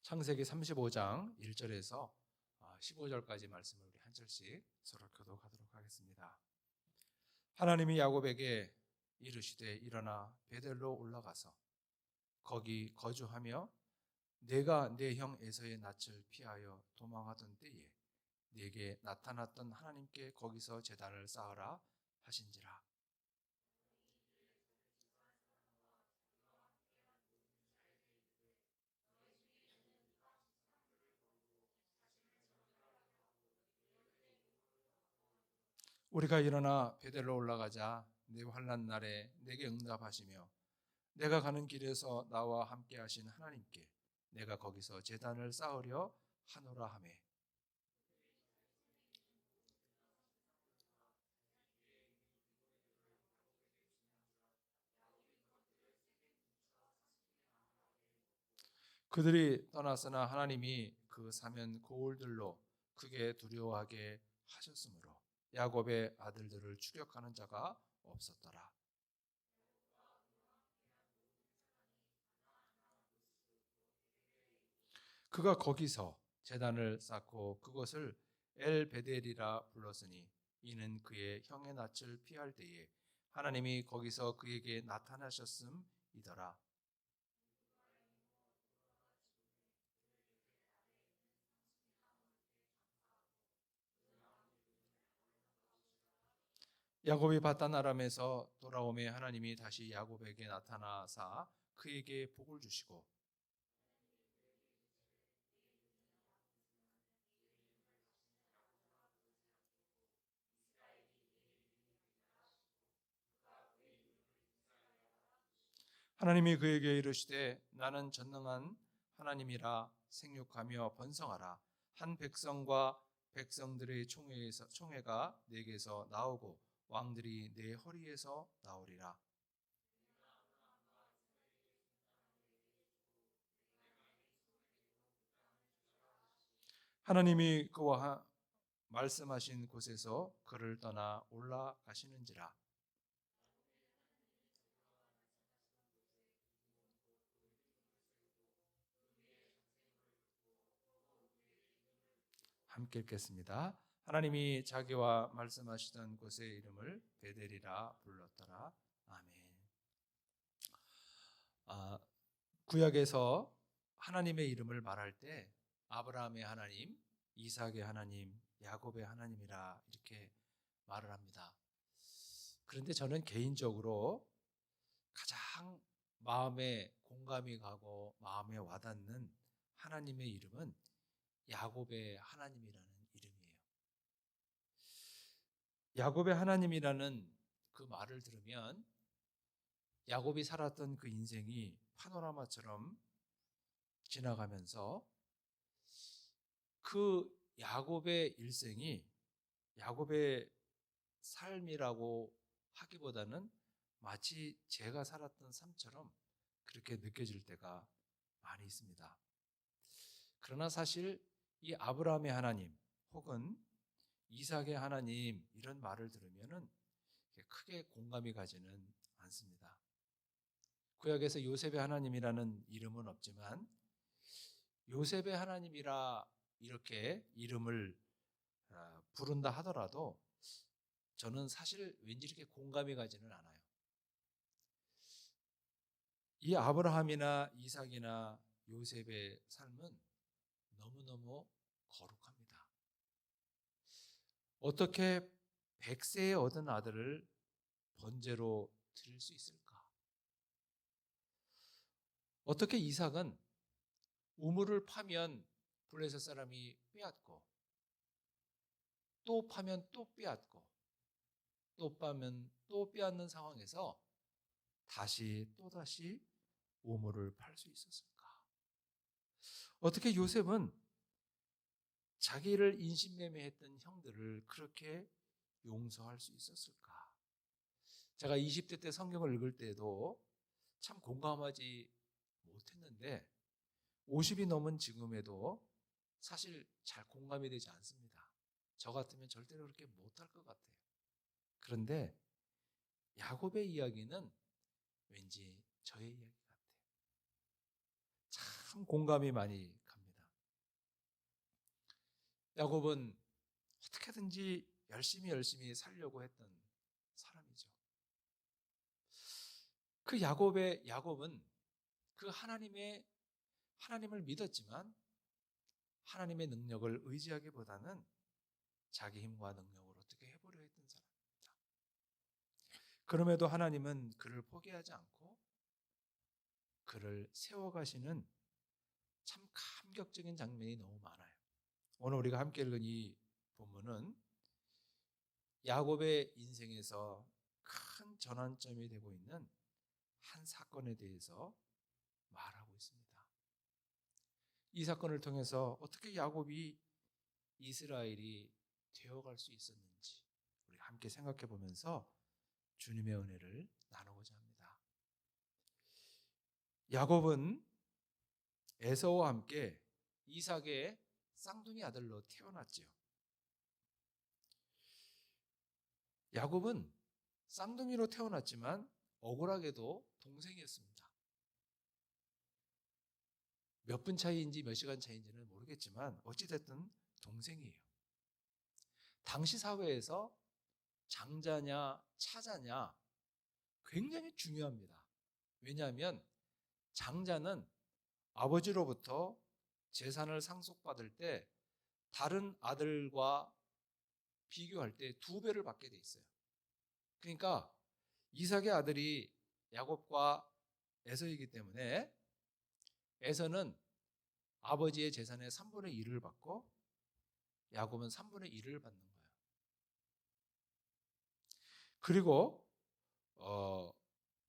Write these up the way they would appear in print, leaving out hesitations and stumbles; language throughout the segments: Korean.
창세기 35장 1절에서 15절까지 말씀을 우리 한 절씩 서로 교독하도록 하겠습니다. 하나님이 야곱에게 이르시되 일어나 베델로 올라가서 거기 거주하며 내가 내 형 에서의 낯을 피하여 도망하던 때에 네게 나타났던 하나님께 거기서 제단을 쌓으라 하신지라. 우리가 일어나 베델로 올라가자 내 환난 날에 내게 응답하시며 내가 가는 길에서 나와 함께 하신 하나님께 내가 거기서 제단을 쌓으려 하노라 하매. 그들이 떠났으나 하나님이 그 사면 고울들로 크게 두려워하게 하셨으므로 야곱의 아들들을 추격하는 자가 없었더라. 그가 거기서 제단을 쌓고 그것을 엘베델이라 불렀으니 이는 그의 형의 낯을 피할 때에 하나님이 거기서 그에게 나타나셨음이더라. 야곱이 바단 아람에서 돌아오매 하나님이 다시 야곱에게 나타나사 그에게 복을 주시고 하나님이 그에게 이르시되 나는 전능한 하나님이라 생육하며 번성하라. 한 백성과 백성들의 총회가 내게서 나오고 왕들이 내 허리에서 나오리라. 하나님이 그와 말씀하신 곳에서 그를 떠나 올라가시는지라. 함께 읽겠습니다. 하나님이 자기와 말씀하시던 곳의 이름을 베델이라 불렀더라. 아멘. 구약에서 하나님의 이름을 말할 때 아브라함의 하나님, 이삭의 하나님, 야곱의 하나님이라 이렇게 말을 합니다. 그런데 저는 개인적으로 가장 마음에 공감이 가고 마음에 와닿는 하나님의 이름은 야곱의 하나님이라는 이름이에요. 야곱의 하나님이라는 그 말을 들으면 야곱이 살았던 그 인생이 파노라마처럼 지나가면서 그 야곱의 일생이 야곱의 삶이라고 하기보다는 마치 제가 살았던 삶처럼 그렇게 느껴질 때가 많이 있습니다. 그러나 사실 이 아브라함의 하나님 혹은 이삭의 하나님 이런 말을 들으면은 크게 공감이 가지는 않습니다. 구약에서 요셉의 하나님이라는 이름은 없지만 요셉의 하나님이라 이렇게 이름을 부른다 하더라도 저는 사실 왠지 이렇게 공감이 가지는 않아요. 이 아브라함이나 이삭이나 요셉의 삶은 너무너무 거룩합니다. 어떻게 100세에 얻은 아들을 번제로 드릴 수 있을까? 어떻게 이삭은 우물을 파면 블레셋 사람이 빼앗고 또 파면 또 빼앗고 또 파면 또 빼앗는 상황에서 다시 또다시 우물을 팔 수 있었을까? 어떻게 요셉은 자기를 인신매매했던 형들을 그렇게 용서할 수 있었을까? 제가 20대 때 성경을 읽을 때도 참 공감하지 못했는데 50이 넘은 지금에도 사실 잘 공감이 되지 않습니다. 저 같으면 절대로 그렇게 못할 것 같아요. 그런데 야곱의 이야기는 왠지 저의 이야기 같아요. 참 공감이 많이 갑니다. 야곱은 어떻게든지 열심히 살려고 했던 사람이죠. 그 야곱은 그 하나님을 믿었지만 하나님의 능력을 의지하기보다는 자기 힘과 능력으로 어떻게 해보려 했던 사람입니다. 그럼에도 하나님은 그를 포기하지 않고 그를 세워가시는 참 감격적인 장면이 너무 많아요. 오늘 우리가 함께 읽은 이 본문은 야곱의 인생에서 큰 전환점이 되고 있는 한 사건에 대해서 말하고 있습니다. 이 사건을 통해서 어떻게 야곱이 이스라엘이 되어갈 수 있었는지 우리 함께 생각해 보면서 주님의 은혜를 나누고자 합니다. 야곱은 에서와 함께 이삭의 쌍둥이 아들로 태어났지요. 야곱은 쌍둥이로 태어났지만 억울하게도 동생이었습니다. 몇 분 차이인지 몇 시간 차이인지는 모르겠지만 어찌됐든 동생이에요. 당시 사회에서 장자냐 차자냐 굉장히 중요합니다. 왜냐하면 장자는 아버지로부터 재산을 상속받을 때 다른 아들과 비교할 때 2배를 받게 돼 있어요. 그러니까 이삭의 아들이 야곱과 에서이기 때문에 에서는 아버지의 재산의 3분의 1을 받고 야곱은 3분의 1을 받는 거예요. 그리고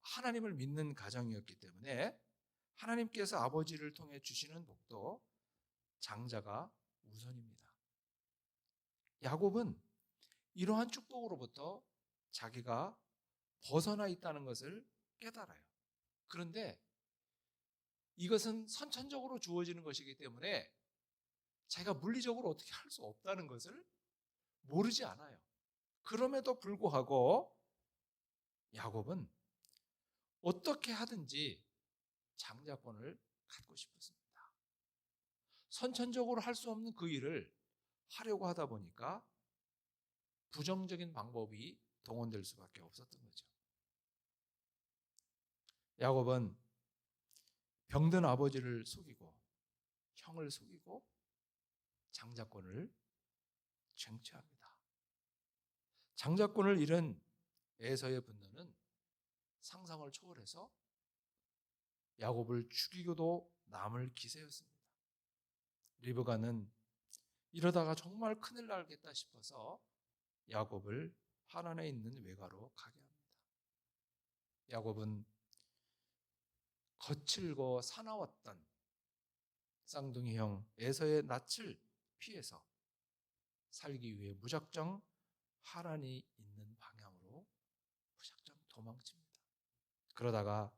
하나님을 믿는 가정이었기 때문에 하나님께서 아버지를 통해 주시는 복도 장자가 우선입니다. 야곱은 이러한 축복으로부터 자기가 벗어나 있다는 것을 깨달아요. 그런데 이것은 선천적으로 주어지는 것이기 때문에 자기가 물리적으로 어떻게 할 수 없다는 것을 모르지 않아요. 그럼에도 불구하고 야곱은 어떻게 하든지 장자권을 갖고 싶었습니다. 선천적으로 할 수 없는 그 일을 하려고 하다 보니까 부정적인 방법이 동원될 수밖에 없었던 거죠. 야곱은 병든 아버지를 속이고 형을 속이고 장자권을 쟁취합니다. 장자권을 잃은 에서의 분노는 상상을 초월해서 야곱을 죽이고도 남을 기세였습니다. 리브가는 이러다가 정말 큰일 나겠다 싶어서 야곱을 하란에 있는 외가로 가게 합니다. 야곱은 거칠고 사나웠던 쌍둥이 형 에서의 낯을 피해서 살기 위해 무작정 하란이 있는 방향으로 무작정 도망칩니다. 그러다가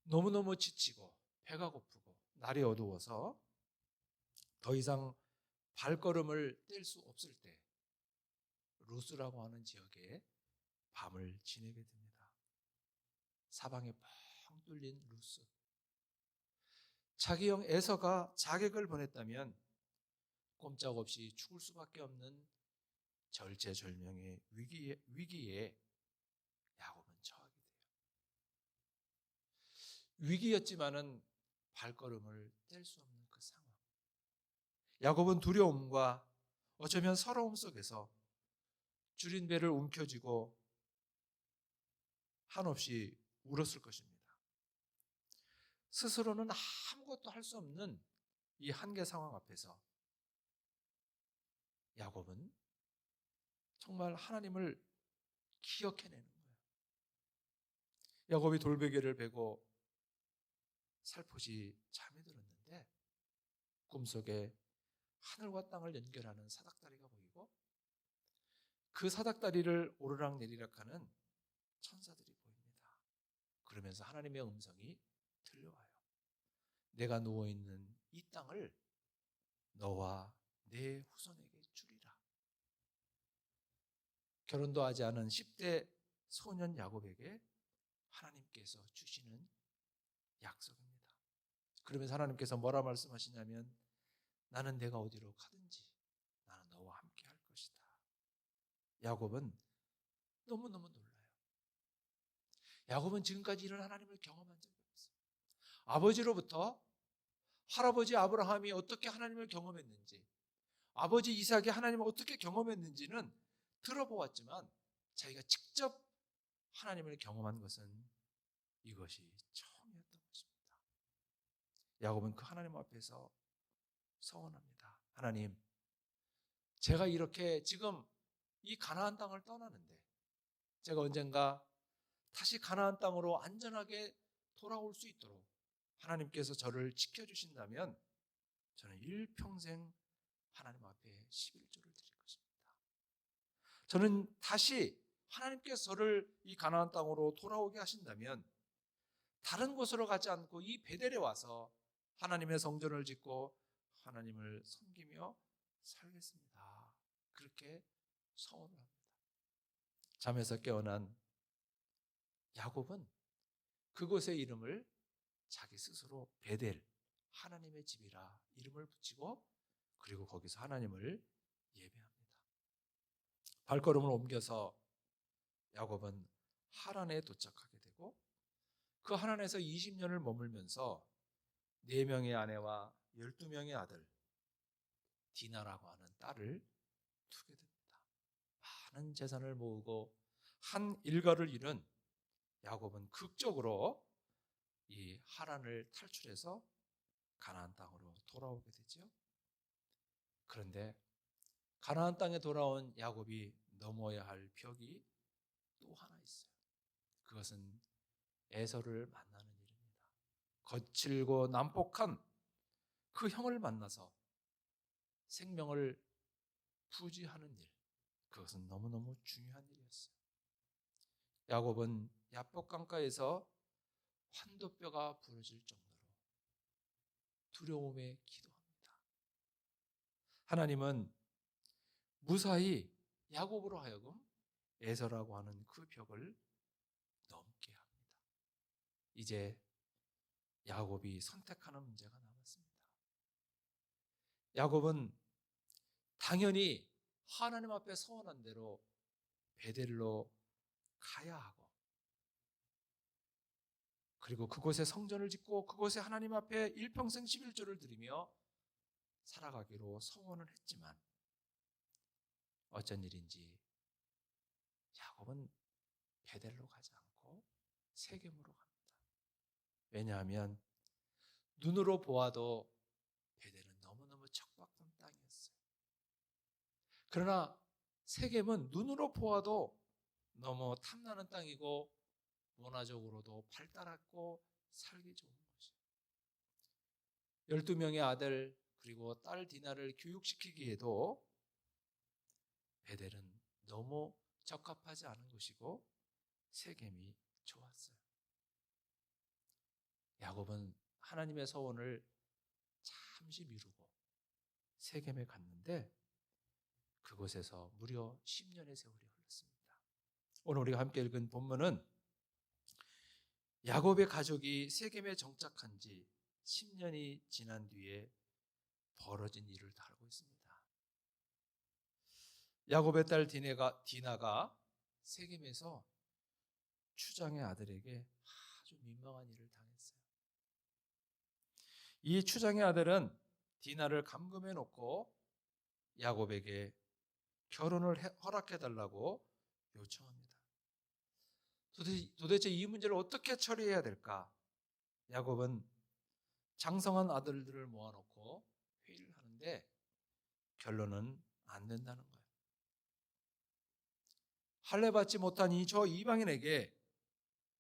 너무너무 지치고 배가 고프고 날이 어두워서 더 이상 발걸음을 뗄 수 없을 때 루스라고 하는 지역에 밤을 지내게 됩니다. 사방에 뻥 뚫린 루스. 자기 형 에서가 자객을 보냈다면 꼼짝없이 죽을 수밖에 없는 절체절명의 위기에 야곱은 처하게 돼요. 위기였지만은 발걸음을 뗄 수 없는 그 상황. 야곱은 두려움과 어쩌면 서러움 속에서 줄인 배를 움켜쥐고 한없이 울었을 것입니다. 스스로는 아무것도 할 수 없는 이 한계 상황 앞에서 야곱은 정말 하나님을 기억해내는 거예요. 야곱이 돌베개를 베고 살포시 잠이 들었는데 꿈속에 하늘과 땅을 연결하는 사닥다리가 보이고 그 사닥다리를 오르락내리락하는 천사들이 보입니다. 그러면서 하나님의 음성이 들려와요. 내가 누워있는 이 땅을 너와 내 후손에게 주리라. 결혼도 하지 않은 10대 소년 야곱에게 하나님께서 주시는 약속입니다. 그러면서 하나님께서 뭐라 말씀하시냐면 나는 내가 어디로 가든지 나는 너와 함께 할 것이다. 야곱은 너무너무 놀라요. 야곱은 지금까지 이런 하나님을 경험한 적이 없어요. 아버지로부터 할아버지 아브라함이 어떻게 하나님을 경험했는지, 아버지 이삭이 하나님을 어떻게 경험했는지는 들어보았지만 자기가 직접 하나님을 경험한 것은 이것이 처음이었던 것입니다. 야곱은 그 하나님 앞에서 서원합니다. 하나님, 제가 이렇게 지금 이 가나안 땅을 떠나는데 제가 언젠가 다시 가나안 땅으로 안전하게 돌아올 수 있도록 하나님께서 저를 지켜주신다면 저는 일평생 하나님 앞에 11조를 드릴 것입니다. 저는 다시 하나님께서 저를 이 가나안 땅으로 돌아오게 하신다면 다른 곳으로 가지 않고 이 베델에 와서 하나님의 성전을 짓고 하나님을 섬기며 살겠습니다. 그렇게 서원을 합니다. 잠에서 깨어난 야곱은 그곳의 이름을 자기 스스로 베델, 하나님의 집이라 이름을 붙이고 그리고 거기서 하나님을 예배합니다. 발걸음을 옮겨서 야곱은 하란에 도착하게 되고 그 하란에서 20년을 머물면서 4명의 아내와 12명의 아들 디나라고 하는 딸을 두게 됩니다. 많은 재산을 모으고 한 일가를 이룬 야곱은 극적으로 이 하란을 탈출해서 가나안 땅으로 돌아오게 되죠. 그런데 가나안 땅에 돌아온 야곱이 넘어야 할 벽이 또 하나 있어요. 그것은 에서를 만나는 일입니다. 거칠고 난폭한 그 형을 만나서 생명을 부지하는 일, 그것은 너무너무 중요한 일이었어요. 야곱은 야복 강가에서 환도뼈가 부러질 정도로 두려움에 기도합니다. 하나님은 무사히 야곱으로 하여금 에서라고 하는 그 벽을 넘게 합니다. 이제 야곱이 선택하는 문제가 남았습니다. 야곱은 당연히 하나님 앞에 서원한 대로 베델로 가야 하고 그리고 그곳에 성전을 짓고 그곳에 하나님 앞에 일평생 11조를 드리며 살아가기로 서원을 했지만 어쩐 일인지 야곱은 베델로 가지 않고 세겜으로 갑니다. 왜냐하면 눈으로 보아도 베델은 너무너무 척박한 땅이었어요. 그러나 세겜은 눈으로 보아도 너무 탐나는 땅이고 문화적으로도 발달했고 살기 좋은 곳이에요. 12명의 아들 그리고 딸 디나를 교육시키기에도 베델은 너무 적합하지 않은 곳이고 세겜이 좋았어요. 야곱은 하나님의 서원을 잠시 미루고 세겜에 갔는데 그곳에서 무려 10년의 세월이 흘렀습니다. 오늘 우리가 함께 읽은 본문은 야곱의 가족이 세겜에 정착한 지 10년이 지난 뒤에 벌어진 일을 다루고 있습니다. 야곱의 딸 디나가 세겜에서 추장의 아들에게 아주 민망한 일을 당했어요. 이 추장의 아들은 디나를 감금해 놓고 야곱에게 결혼을 허락해달라고 요청합니다. 도대체 이 문제를 어떻게 처리해야 될까? 야곱은 장성한 아들들을 모아놓고 회의를 하는데 결론은 안 된다는 거예요. 할례받지 못한 저 이방인에게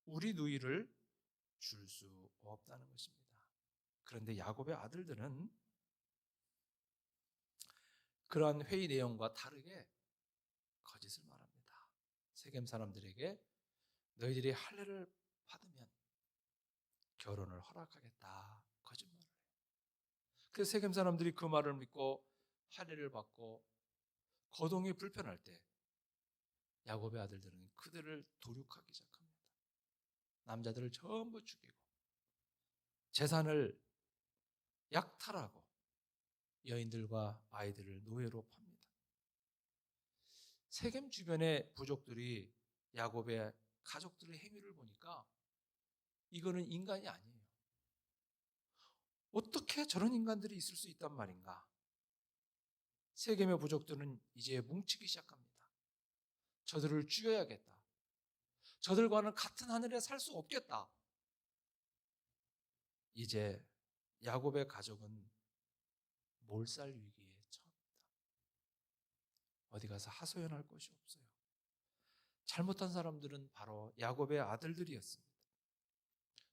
우리 누이를 줄 수 없다는 것입니다. 그런데 야곱의 아들들은 그러한 회의 내용과 다르게 거짓을 말합니다. 세겜 사람들에게 너희들이 할례를 받으면 결혼을 허락하겠다 거짓말을 해요. 그래서 세겜 사람들이 그 말을 믿고 할례를 받고 거동이 불편할 때 야곱의 아들들은 그들을 도륙하기 시작합니다. 남자들을 전부 죽이고 재산을 약탈하고 여인들과 아이들을 노예로 팝니다. 세겜 주변의 부족들이 야곱의 가족들의 행위를 보니까 이거는 인간이 아니에요. 어떻게 저런 인간들이 있을 수 있단 말인가? 세겜의 부족들은 이제 뭉치기 시작합니다. 저들을 죽여야겠다. 저들과는 같은 하늘에 살 수 없겠다. 이제 야곱의 가족은 몰살 위기에 처합니다. 어디 가서 하소연할 곳이 없어요. 잘못한 사람들은 바로 야곱의 아들들이었습니다.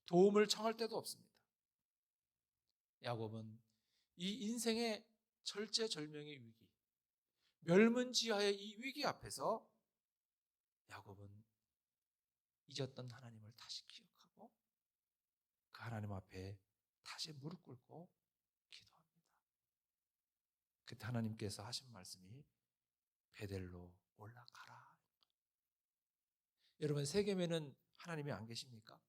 도움을 청할 데도 없습니다. 야곱은 이 인생의 절체절명의 위기, 멸문지하의 이 위기 앞에서 야곱은 잊었던 하나님을 다시 기억하고 그 하나님 앞에 다시 무릎 꿇고 기도합니다. 그때 하나님께서 하신 말씀이 베델로 올라가라. 여러분, 세겜에는 하나님이 안 계십니까?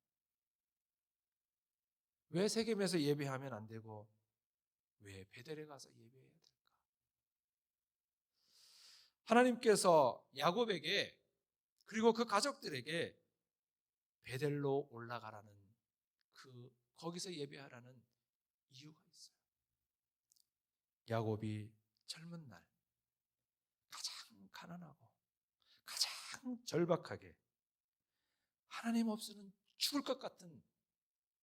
왜 세겜에서 예배하면 안 되고 왜 베델에 가서 예배해야 될까? 하나님께서 야곱에게 그리고 그 가족들에게 베델로 올라가라는 거기서 예배하라는 이유가 있어요. 야곱이 젊은 날 가장 가난하고 가장 절박하게 하나님 없이는 죽을 것 같은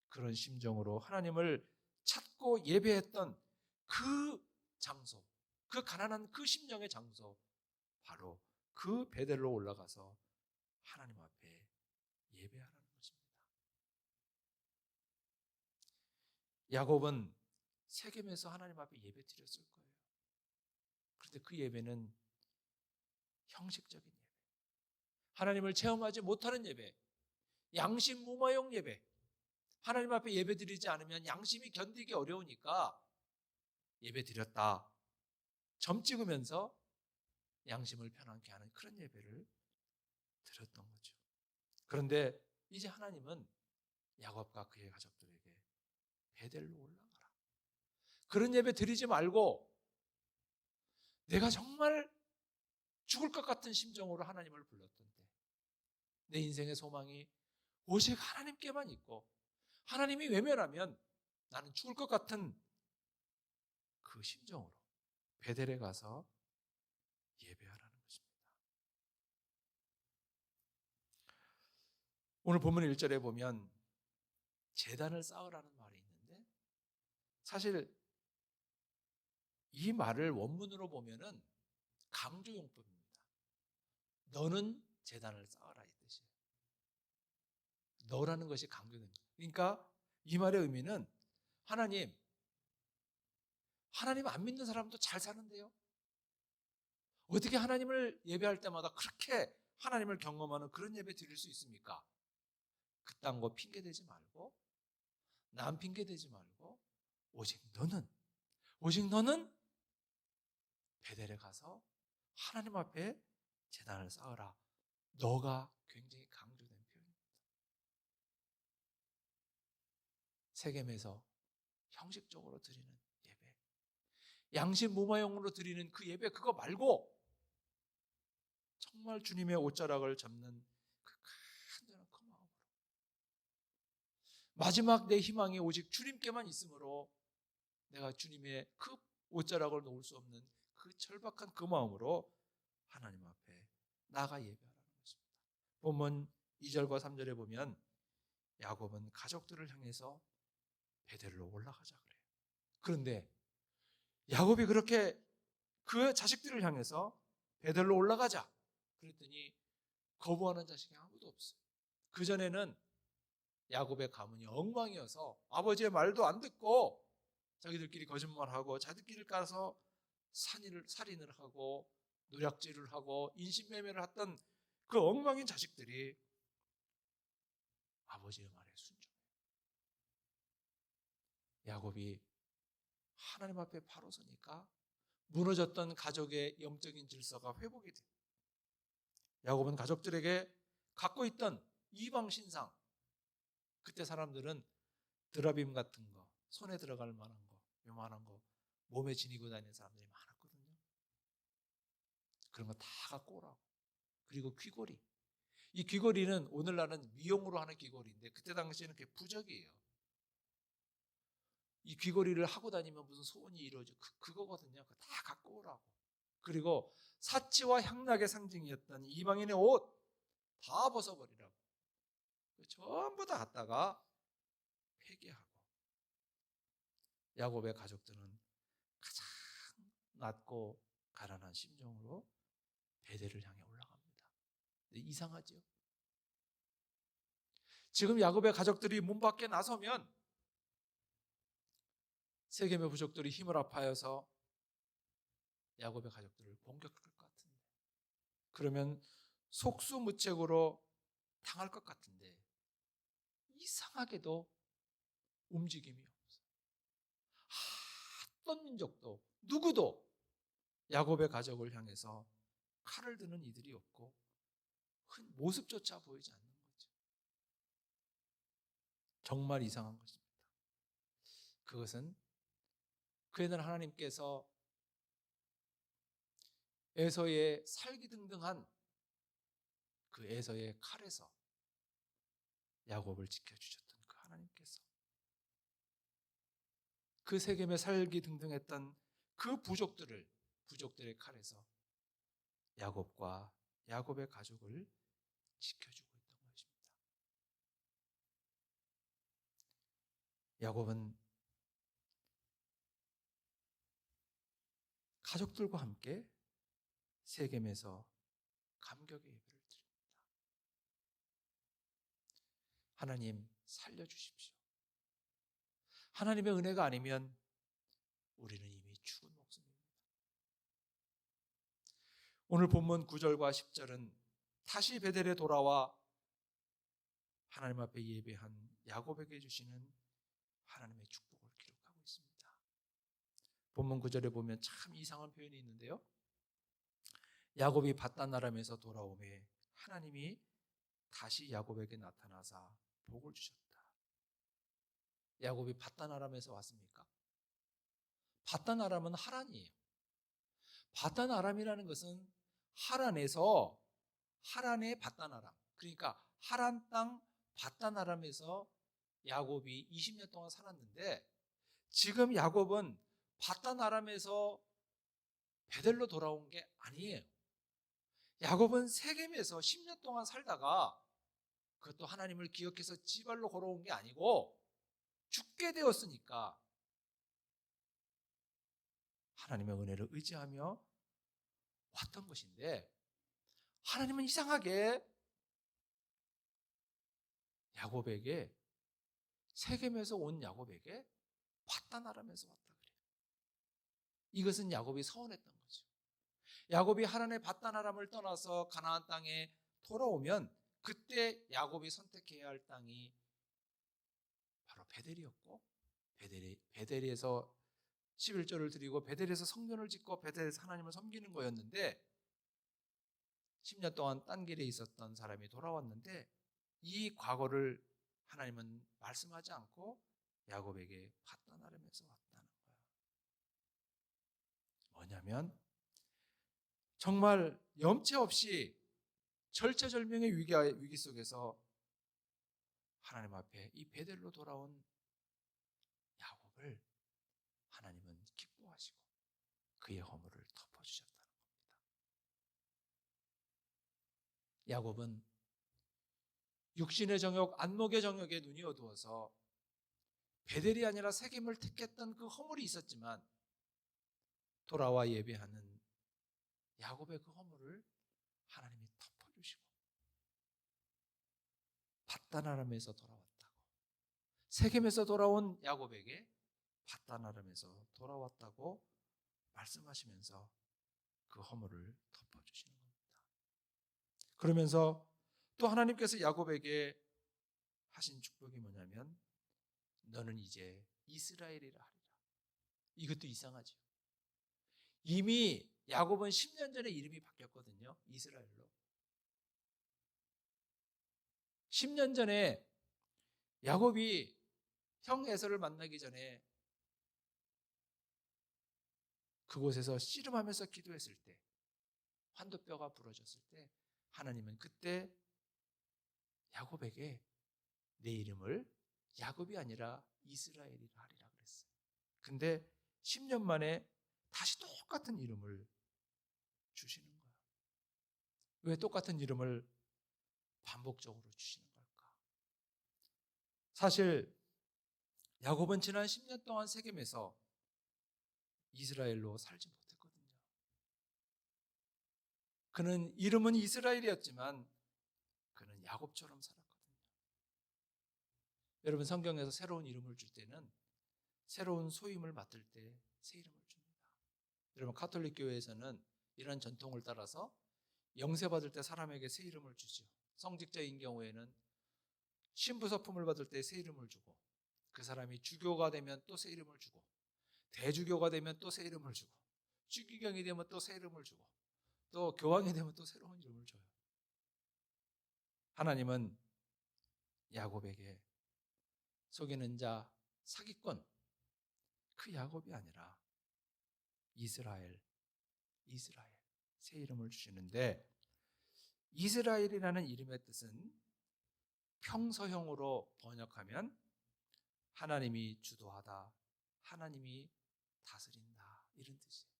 그런 심정으로 하나님을 찾고 예배했던 그 장소, 그 가난한 그 심령의 장소, 바로 그 베델로 올라가서 하나님 앞에 예배하라는 것입니다. 야곱은 세겜에서 하나님 앞에 예배 드렸을 거예요. 그런데 그 예배는 형식적인 예배, 하나님을 체험하지 못하는 예배, 양심 무마용 예배, 하나님 앞에 예배 드리지 않으면 양심이 견디기 어려우니까 예배 드렸다 점 찍으면서 양심을 편안케 하는 그런 예배를 드렸던 거죠. 그런데 이제 하나님은 야곱과 그의 가족들에게 베델로 올라가라, 그런 예배 드리지 말고 내가 정말 죽을 것 같은 심정으로 하나님을 불렀던데 내 인생의 소망이 오직 하나님께만 있고 하나님이 외면하면 나는 죽을 것 같은 그 심정으로 베델에 가서 예배하라는 것입니다. 오늘 본문 1절에 보면 제단을 쌓으라는 말이 있는데 사실 이 말을 원문으로 보면은 강조용법입니다. 너는 제단을 쌓아라 이 뜻이에요. 너라는 것이 강조됩니다. 그러니까 이 말의 의미는 하나님 안 믿는 사람도 잘 사는데요. 어떻게 하나님을 예배할 때마다 그렇게 하나님을 경험하는 그런 예배 드릴 수 있습니까? 그딴 거 핑계대지 말고 남 핑계대지 말고 오직 너는 베델에 가서 하나님 앞에 제단을 쌓으라. 너가 굉장히 강조된 표현입니다. 세겜에서 형식적으로 드리는 예배, 양심 무마용으로 드리는 그 예배, 그거 말고 정말 주님의 옷자락을 잡는 그 간절한 그 마음으로 마지막 내 희망이 오직 주님께만 있으므로 내가 주님의 그 옷자락을 놓을 수 없는 그 절박한 그 마음으로 하나님 앞에 나가 예배하라는 것입니다. 본문 2절과 3절에 보면 야곱은 가족들을 향해서 베델로 올라가자 그래요. 그런데 야곱이 그렇게 그 자식들을 향해서 베델로 올라가자 그랬더니 거부하는 자식이 아무도 없어요. 그전에는 야곱의 가문이 엉망이어서 아버지의 말도 안 듣고 자기들끼리 거짓말하고 자기들끼리 가서 살인을 하고 노략질을 하고 인신매매를 했던 그 엉망인 자식들이 아버지의 말에 순종해요. 야곱이 하나님 앞에 바로 서니까 무너졌던 가족의 영적인 질서가 회복이 돼요. 야곱은 가족들에게 갖고 있던 이방 신상, 그때 사람들은 드라빔 같은 거, 손에 들어갈 만한 거, 요만한 거 몸에 지니고 다니는 사람들이 많았거든요. 그런 거 다 갖고 오라고. 그리고 귀걸이. 이 귀걸이는 오늘날은 미용으로 하는 귀걸이인데 그때 당시에는 그게 부적이에요. 이 귀걸이를 하고 다니면 무슨 소원이 이루어져. 그거거든요. 그거 다 갖고 오라고. 그리고 사치와 향락의 상징이었던 이방인의 옷 다 벗어버리라고. 전부 다 갖다가 회개하고. 야곱의 가족들은 가장 낮고 가난한 심정으로 베델을 향해 올라갑니다. 근데 이상하죠? 지금 야곱의 가족들이 문 밖에 나서면 세겜의 부족들이 힘을 합하여서 야곱의 가족들을 공격할 것 같은데, 그러면 속수무책으로 당할 것 같은데 이상하게도 움직임이 없어요. 어떤 민족도 누구도 야곱의 가족을 향해서 칼을 드는 이들이 없고 모습조차 보이지 않는 거죠. 정말 이상한 것입니다. 그것은 그에는 하나님께서 에서의 살기등등한 그 에서의 칼에서 야곱을 지켜주셨던 그 하나님께서, 그 세겜에 살기등등했던 그 부족들의 칼에서 야곱과 야곱의 가족을 지켜주고 있던 것입니다. 야곱은 가족들과 함께 세겜에서 감격의 예배를 드립니다. 하나님 살려주십시오. 하나님의 은혜가 아니면 우리는 이미 죽은 목숨입니다. 오늘 본문 9절과 10절은 다시 베델에 돌아와 하나님 앞에 예배한 야곱에게 주시는 하나님의 축복을 기록하고 있습니다. 본문 9절에 보면 참 이상한 표현이 있는데요. 야곱이 밧단 아람에서 돌아오매 하나님이 다시 야곱에게 나타나사 복을 주셨다. 야곱이 밧단 아람에서 왔습니까? 밧단 아람은 하란이에요. 밧단 아람이라는 것은 하란에서, 하란의 밧단 아람, 그러니까 하란 땅 밧단 아람에서 야곱이 20년 동안 살았는데, 지금 야곱은 밧단 아람에서 베델로 돌아온 게 아니에요. 야곱은 세겜에서 10년 동안 살다가, 그것도 하나님을 기억해서 지발로 걸어온 게 아니고 죽게 되었으니까 하나님의 은혜를 의지하며 왔던 것인데, 하나님은 이상하게 야곱에게, 세겜에서 온 야곱에게 밧단 아람에서 왔다 그래요. 이것은 야곱이 서운했던 거죠. 야곱이 하나님의 밧단 아람을 떠나서 가나안 땅에 돌아오면 그때 야곱이 선택해야 할 땅이 바로 베델이었고, 베델에서 11절을 드리고 베델에서 성전을 짓고 베델에서 하나님을 섬기는 거였는데, 10년 동안 딴 길에 있었던 사람이 돌아왔는데 이 과거를 하나님은 말씀하지 않고 야곱에게 밧단 아람에서 왔다는 거예요. 뭐냐면 정말 염치 없이 절체절명의 위기 속에서 하나님 앞에 이 베델로 돌아온 야곱을 하나님은 기뻐하시고 그의 허물을 덮어주셨다는 겁니다. 야곱은 육신의 정욕, 안목의 정욕에 눈이 어두워서 베델이 아니라 세겜을 택했던 그 허물이 있었지만, 돌아와 예배하는 야곱의 그 허물을 하나님이 덮어주시고 밧단 아람에서 돌아왔다고, 세겜에서 돌아온 야곱에게 밧단 아람에서 돌아왔다고 말씀하시면서 그 허물을 덮어주시는 겁니다. 그러면서 또 하나님께서 야곱에게 하신 축복이 뭐냐면 너는 이제 이스라엘이라 하리라. 이것도 이상하죠. 이미 야곱은 10년 전에 이름이 바뀌었거든요. 이스라엘로. 10년 전에 야곱이 형 에서를 만나기 전에 그곳에서 씨름하면서 기도했을 때, 환도뼈가 부러졌을 때 하나님은 그때 야곱에게 내 이름을 야곱이 아니라 이스라엘이라 하리라 그랬어요. 근데 10년 만에 다시 똑같은 이름을 주시는 거예요. 왜 똑같은 이름을 반복적으로 주시는 걸까? 사실 야곱은 지난 10년 동안 세겜에서 이스라엘로 살지 못했거든요. 그는 이름은 이스라엘이었지만 그는 야곱처럼 살았거든요. 여러분, 성경에서 새로운 이름을 줄 때는 새로운 소임을 맡을 때 새 이름을 줍니다. 여러분, 가톨릭 교회에서는 이런 전통을 따라서 영세 받을 때 사람에게 새 이름을 주죠. 성직자인 경우에는 신부 서품을 받을 때 새 이름을 주고, 그 사람이 주교가 되면 또 새 이름을 주고, 대주교가 되면 또 새 이름을 주고, 주기경이 되면 또 새 이름을 주고, 또 교황이 되면 또 새로운 이름을 줘요. 하나님은 야곱에게 속이는 자, 사기꾼, 그 야곱이 아니라 이스라엘 새 이름을 주시는데, 이스라엘이라는 이름의 뜻은 평서형으로 번역하면 하나님이 주도하다, 하나님이 다스린다, 이런 뜻이에요.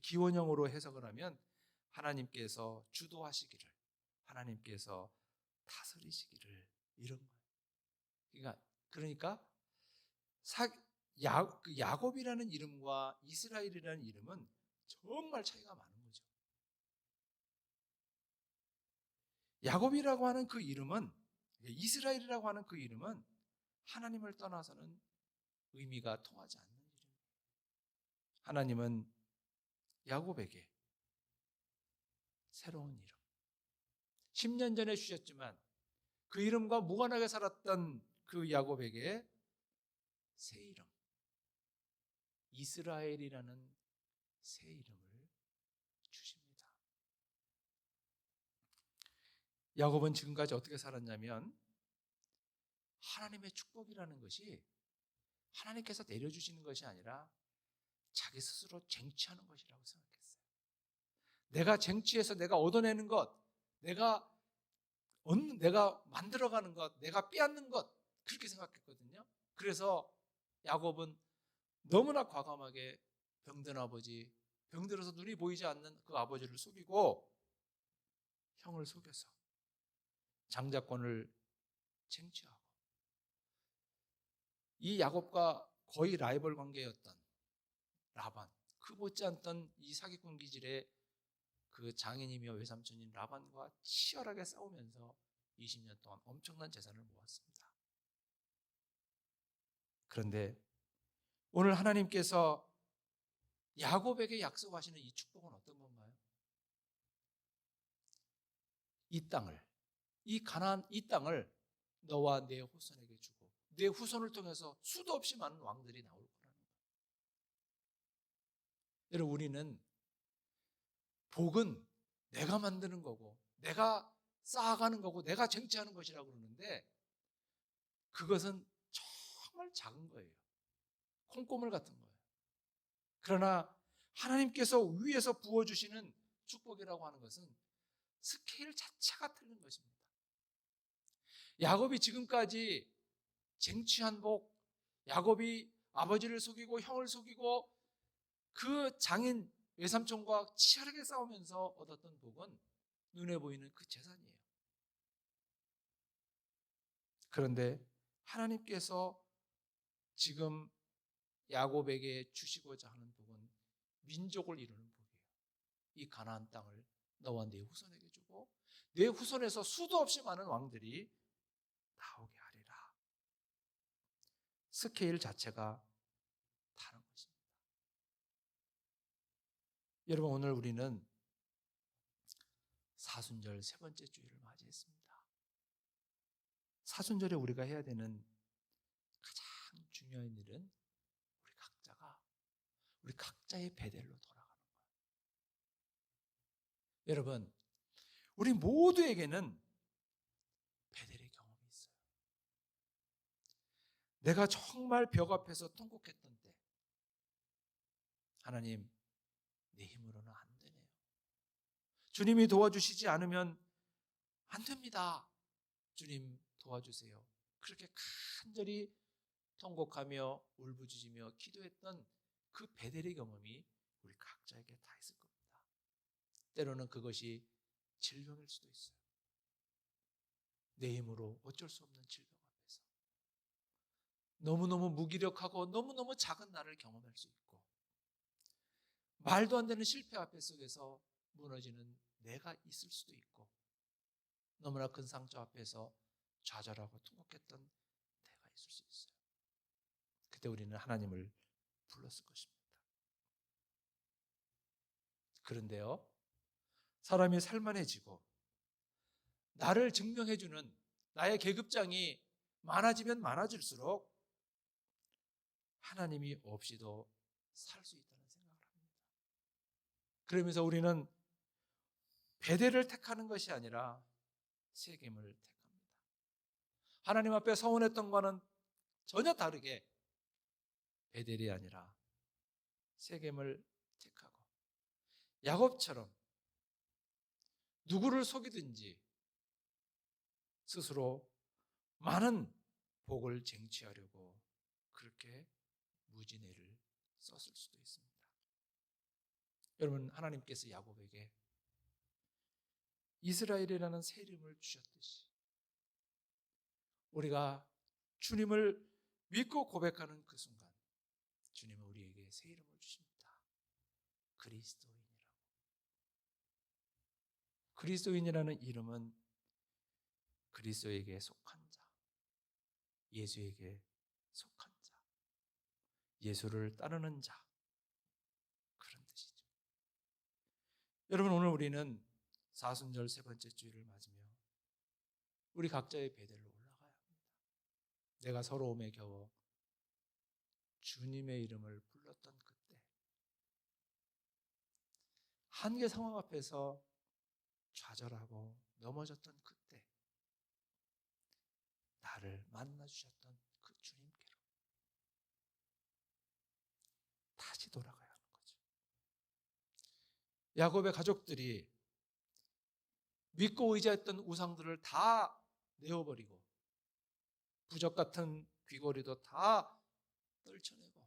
기원형으로 해석을 하면 하나님께서 주도하시기를, 하나님께서 다스리시기를, 이런 거예요. 그러니까 야곱이라는 이름과 이스라엘이라는 이름은 정말 차이가 많은 거죠. 야곱이라고 하는 그 이름은, 이스라엘이라고 하는 그 이름은 하나님을 떠나서는 의미가 통하지 않는 이름이에요. 하나님은 야곱에게 새로운 이름, 10년 전에 주셨지만 그 이름과 무관하게 살았던 그 야곱에게 새 이름, 이스라엘이라는 새 이름을 주십니다. 야곱은 지금까지 어떻게 살았냐면, 하나님의 축복이라는 것이 하나님께서 내려주시는 것이 아니라 자기 스스로 쟁취하는 것이라고 생각했어요. 내가 쟁취해서 내가 얻어내는 것, 내가 만들어가는 것, 내가 빼앗는 것, 그렇게 생각했거든요. 그래서 야곱은 너무나 과감하게 병든 아버지, 병들어서 눈이 보이지 않는 그 아버지를 속이고 형을 속여서 장자권을 쟁취하고, 이 야곱과 거의 라이벌 관계였던 라반, 그 못지않던 이 사기꾼 기질의 그 장인이며 외삼촌인 라반과 치열하게 싸우면서 20년 동안 엄청난 재산을 모았습니다. 그런데 오늘 하나님께서 야곱에게 약속하시는 이 축복은 어떤 건가요? 이 땅을, 이 가나안 이 땅을 너와 내 후손에게 주고 내 후손을 통해서 수도 없이 많은 왕들이 나올 거라는 거예요. 여러분, 우리는 복은 내가 만드는 거고 내가 쌓아가는 거고 내가 쟁취하는 것이라고 그러는데, 그것은 정말 작은 거예요. 콩고물 같은 거예요. 그러나 하나님께서 위에서 부어주시는 축복이라고 하는 것은 스케일 자체가 틀린 것입니다. 야곱이 지금까지 쟁취한 복, 야곱이 아버지를 속이고 형을 속이고 그 장인 외삼촌과 치열하게 싸우면서 얻었던 복은 눈에 보이는 그 재산이에요. 그런데 하나님께서 지금 야곱에게 주시고자 하는 복은 민족을 이루는 복이에요. 이 가나안 땅을 너와 네 후손에게 주고 네 후손에서 수도 없이 많은 왕들이 나오게 하리라. 스케일 자체가 다른 것입니다. 여러분, 오늘 우리는 사순절 세 번째 주일을 맞이했습니다. 사순절에 우리가 해야 되는 가장 중요한 일은 우리 각자의 베델로 돌아가는 거예요. 여러분, 우리 모두에게는 베델의 경험이 있어요. 내가 정말 벽 앞에서 통곡했던 때, 하나님, 내 힘으로는 안 되네요. 주님이 도와주시지 않으면 안 됩니다. 주님 도와주세요. 그렇게 간절히 통곡하며 울부짖으며 기도했던 그 베델의 경험이 우리 각자에게 다 있을 겁니다. 때로는 그것이 질병일 수도 있어요. 내 힘으로 어쩔 수 없는 질병 앞에서 너무너무 무기력하고 너무너무 작은 나를 경험할 수 있고, 말도 안 되는 실패 앞에 속에서 무너지는 내가 있을 수도 있고, 너무나 큰 상처 앞에서 좌절하고 통곡했던 내가 있을 수 있어요. 그때 우리는 하나님을 불렀을 것입니다. 그런데요, 사람이 살만해지고 나를 증명해주는 나의 계급장이 많아지면 많아질수록 하나님이 없이도 살 수 있다는 생각을 합니다. 그러면서 우리는 베델을 택하는 것이 아니라 세겜을 택합니다. 하나님 앞에 서원했던 것은 전혀 다르게 베델이 아니라 세겜을 택하고, 야곱처럼 누구를 속이든지 스스로 많은 복을 쟁취하려고 그렇게 무진애를 썼을 수도 있습니다. 여러분, 하나님께서 야곱에게 이스라엘이라는 새 이름을 주셨듯이 우리가 주님을 믿고 고백하는 그 순간 주님은 우리에게 새 이름을 주십니다. 그리스도인이라고. 그리스도인이라는 이름은 그리스도에게 속한 자, 예수에게 속한 자, 예수를 따르는 자, 그런 뜻이죠. 여러분, 오늘 우리는 사순절 세 번째 주일을 맞으며 우리 각자의 베델로 올라가야 합니다. 내가 서러움에 겨워 주님의 이름을 불렀던 그때, 한계 상황 앞에서 좌절하고 넘어졌던 그때 나를 만나주셨던 그 주님께로 다시 돌아가야 하는 거죠. 야곱의 가족들이 믿고 의지했던 우상들을 다 내어버리고 부적 같은 귀걸이도 다 떨쳐내고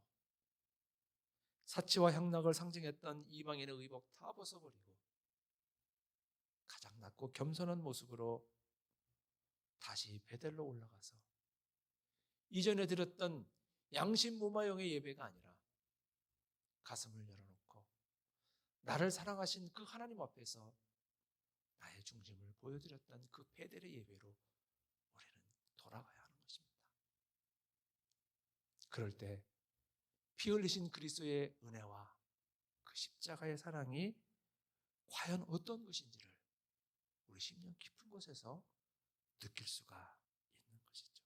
사치와 향락을 상징했던 이방인의 의복 다 벗어버리고 가장 낮고 겸손한 모습으로 다시 베델로 올라가서 이전에 드렸던 양심무마용의 예배가 아니라 가슴을 열어놓고 나를 사랑하신 그 하나님 앞에서 나의 중심을 보여드렸던 그 베델의 예배로 우리는 돌아가야 하는 것입니다. 그럴 때 피 흘리신 그리스도의 은혜와 그 십자가의 사랑이 과연 어떤 것인지를 우리 심령 깊은 곳에서 느낄 수가 있는 것이죠.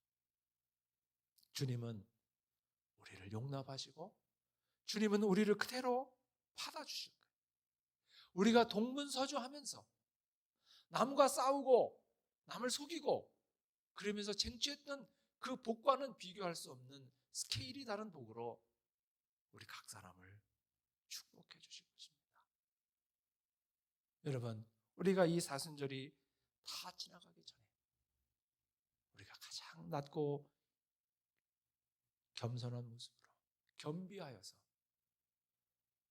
주님은 우리를 용납하시고 주님은 우리를 그대로 받아주실 거예요. 우리가 동분서주하면서 남과 싸우고 남을 속이고 그러면서 쟁취했던 그 복과는 비교할 수 없는 스케일이 다른 복으로 우리 각 사람을 축복해 주실 것입니다. 여러분, 우리가 이 사순절이 다 지나가기 전에 우리가 가장 낮고 겸손한 모습으로 겸비하여서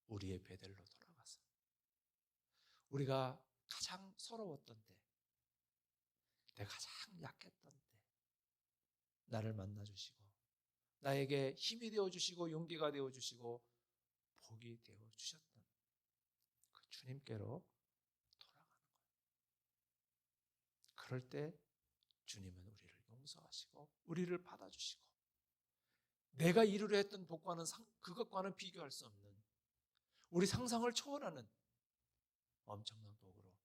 우리의 베델로 돌아가서 우리가 가장 서러웠던 때, 내가 가장 약했던 때 나를 만나주시고 나에게 힘이 되어주시고 용기가 되어주시고 복이 되어주셨던 그 주님께로 돌아가는 거예요. 그럴 때 주님은 우리를 용서하시고 우리를 받아주시고 내가 이루려 했던 복과는 그것과는 비교할 수 없는 우리 상상을 초월하는 엄청난 복으로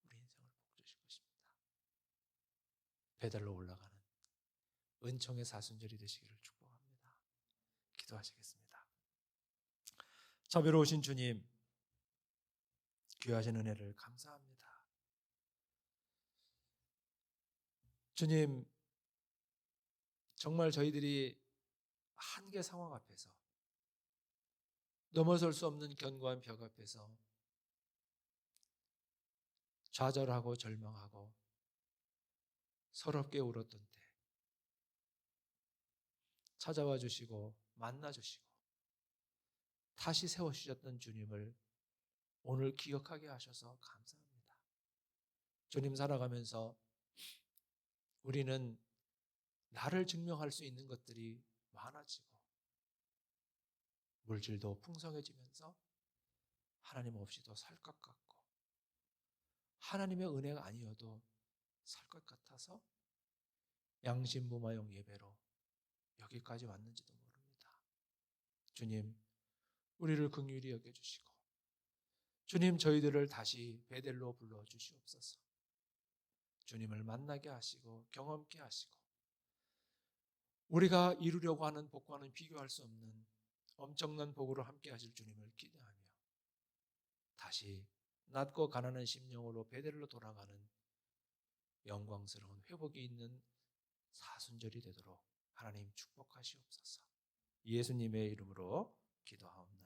우리 인생을 복주실 것입니다. 베델로 올라가는 은총의 사순절이 되시기를 축복합니다. 기도하시겠습니다. 자비로우신 주님, 귀하신 은혜를 감사합니다. 주님, 정말 저희들이 한계 상황 앞에서 넘어설 수 없는 견고한 벽 앞에서 좌절하고 절망하고 서럽게 울었던 때 찾아와 주시고 만나 주시고 다시 세워주셨던 주님을 오늘 기억하게 하셔서 감사합니다. 주님 살아가면서 우리는 나를 증명할 수 있는 것들이 많아지고 물질도 풍성해지면서 하나님 없이도 살 것 같고 하나님의 은혜가 아니어도 살 것 같아서 양심무마용 예배로 여기까지 왔는지도 모릅니다. 주님, 우리를 긍휼히 여겨주시고 주님 저희들을 다시 베델로 불러주시옵소서. 주님을 만나게 하시고 경험케 하시고 우리가 이루려고 하는 복과는 비교할 수 없는 엄청난 복으로 함께 하실 주님을 기대하며 다시 낮고 가난한 심령으로 베델로 돌아가는 영광스러운 회복이 있는 사순절이 되도록 하나님 축복하시옵소서. 예수님의 이름으로 기도하옵나이다.